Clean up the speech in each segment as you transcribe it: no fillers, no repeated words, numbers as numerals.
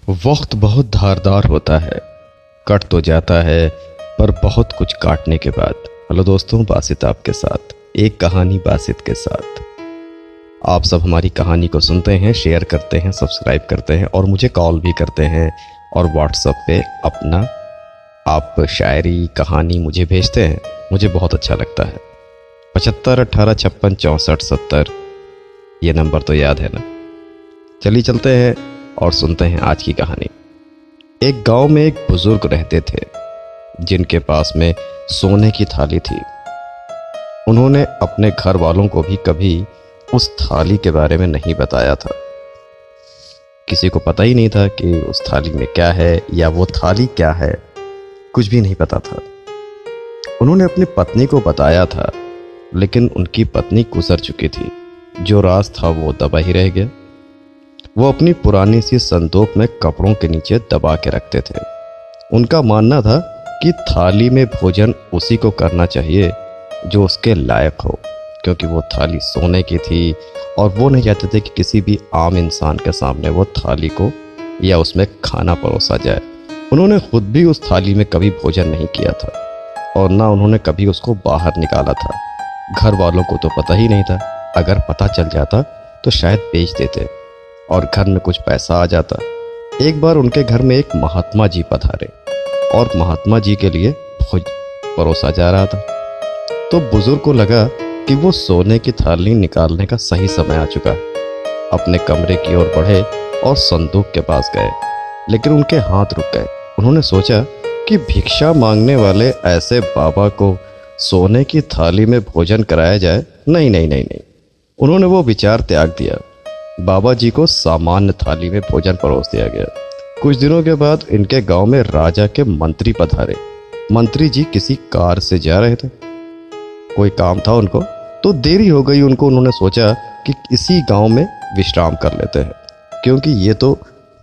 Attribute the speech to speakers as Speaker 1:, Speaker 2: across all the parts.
Speaker 1: वक्त बहुत धारदार होता है, कट तो जाता है पर बहुत कुछ काटने के बाद। हेलो दोस्तों, बासित आपके साथ एक कहानी बासित के साथ। आप सब हमारी कहानी को सुनते हैं, शेयर करते हैं, सब्सक्राइब करते हैं और मुझे कॉल भी करते हैं और व्हाट्सएप पे अपना आप शायरी कहानी मुझे भेजते हैं। मुझे बहुत अच्छा लगता है। 75 18 56 64 70 ये नंबर तो याद है ना। चलिए चलते हैं और सुनते हैं आज की कहानी। एक गांव में एक बुजुर्ग रहते थे जिनके पास में सोने की थाली थी। उन्होंने अपने घर वालों को भी कभी उस थाली के बारे में नहीं बताया था। किसी को पता ही नहीं था कि उस थाली में क्या है या वो थाली क्या है, कुछ भी नहीं पता था। उन्होंने अपनी पत्नी को बताया था, लेकिन उनकी पत्नी गुजर चुकी थी। जो राज था वो दबा ही रह गया। वो अपनी पुरानी सी संदूक में कपड़ों के नीचे दबा के रखते थे। उनका मानना था कि थाली में भोजन उसी को करना चाहिए जो उसके लायक हो, क्योंकि वो थाली सोने की थी और वो नहीं चाहते थे कि किसी भी आम इंसान के सामने वो थाली को या उसमें खाना परोसा जाए। उन्होंने खुद भी उस थाली में कभी भोजन नहीं किया था और ना उन्होंने कभी उसको बाहर निकाला था। घर वालों को तो पता ही नहीं था। अगर पता चल जाता तो शायद बेच देते और घर में कुछ पैसा आ जाता। एक बार उनके घर में एक महात्मा जी पधारे और महात्मा जी के लिए भोज परोसा जा रहा था। तो बुजुर्ग को लगा कि वो सोने की थाली निकालने का सही समय आ चुका है। अपने कमरे की ओर बढ़े और संदूक के पास गए, लेकिन उनके हाथ रुक गए। उन्होंने सोचा कि भिक्षा मांगने वाले ऐसे बाबा को सोने की थाली में भोजन कराया जाए। नहीं नहीं नहीं नहीं, उन्होंने वो विचार त्याग दिया। बाबा जी को सामान्य थाली में भोजन परोस दिया गया। कुछ दिनों के बाद इनके गांव में राजा के मंत्री पधारे। मंत्री जी किसी कार से जा रहे थे, कोई काम था उनको, तो देरी हो गई उनको। उन्होंने सोचा कि इसी गांव में विश्राम कर लेते हैं, क्योंकि ये तो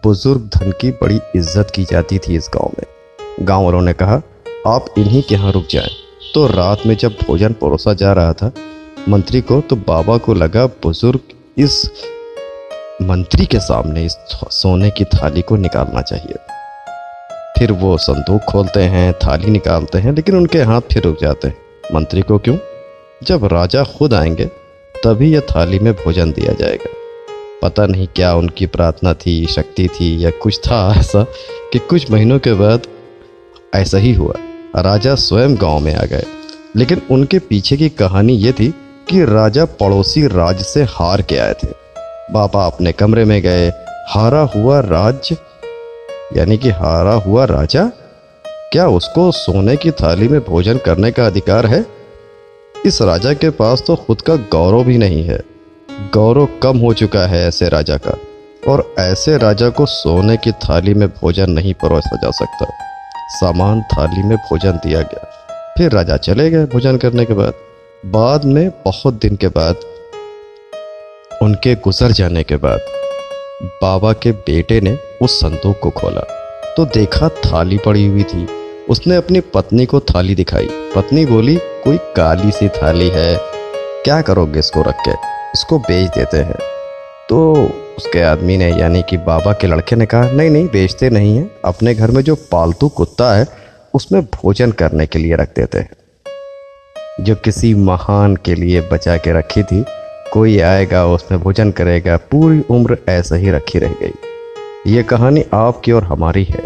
Speaker 1: बुजुर्ग धन की बड़ी इज्जत की जाती थी इस गांव में। गांव वालों ने कहा आप इन्हीं के यहाँ रुक जाएं। तो रात में जब भोजन परोसा जा रहा था मंत्री को, तो बाबा को लगा बुजुर्ग इस मंत्री के सामने इस सोने की थाली को निकालना चाहिए। फिर वो संदूक खोलते हैं, थाली निकालते हैं, लेकिन उनके हाथ फिर रुक जाते हैं। मंत्री को क्यों? जब राजा खुद आएंगे तभी यह थाली में भोजन दिया जाएगा। पता नहीं क्या उनकी प्रार्थना थी, शक्ति थी या कुछ था ऐसा कि कुछ महीनों के बाद ऐसा ही हुआ। राजा स्वयं गांव में आ गए, लेकिन उनके पीछे की कहानी ये थी कि राजा पड़ोसी राज्य से हार के आए थे। बाबा अपने कमरे में गए। हारा हुआ राज्य यानी कि हारा हुआ राजा, क्या उसको सोने की थाली में भोजन करने का अधिकार है? इस राजा के पास तो खुद का गौरव भी नहीं है। गौरव कम हो चुका है ऐसे राजा का, और ऐसे राजा को सोने की थाली में भोजन नहीं परोसा जा सकता। सामान थाली में भोजन दिया गया। फिर राजा चले गए भोजन करने के बाद में बहुत दिन के बाद, उनके गुजर जाने के बाद, बाबा के बेटे ने उस संदूक को खोला तो देखा थाली पड़ी हुई थी। उसने अपनी पत्नी को थाली दिखाई। पत्नी बोली कोई काली सी थाली है, क्या करोगे इसको रख के, इसको बेच देते हैं। तो उसके आदमी ने यानी कि बाबा के लड़के ने कहा नहीं नहीं, बेचते नहीं हैं, अपने घर में जो पालतू कुत्ता है उसमें भोजन करने के लिए रख देते हैं, जो किसी महान के लिए बचा के रखी थी। कोई आएगा उसमें भोजन करेगा, पूरी उम्र ऐसा ही रखी रह गई। ये कहानी आपकी और हमारी है।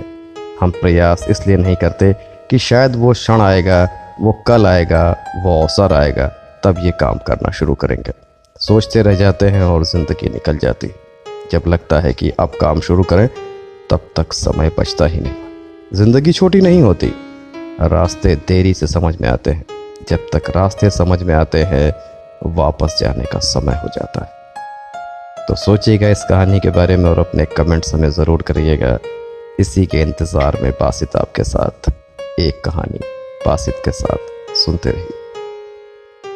Speaker 1: हम प्रयास इसलिए नहीं करते कि शायद वो क्षण आएगा, वो कल आएगा, वो अवसर आएगा, तब ये काम करना शुरू करेंगे। सोचते रह जाते हैं और ज़िंदगी निकल जाती। जब लगता है कि अब काम शुरू करें तब तक समय बचता ही नहीं। ज़िंदगी छोटी नहीं होती, रास्ते देरी से समझ में आते हैं। जब तक रास्ते समझ में आते हैं वापस जाने का समय हो जाता है। तो सोचिएगा इस कहानी के बारे में और अपने कमेंट्स हमें ज़रूर करिएगा। इसी के इंतज़ार में बासित आपके साथ एक कहानी बासित के साथ सुनते रहिए।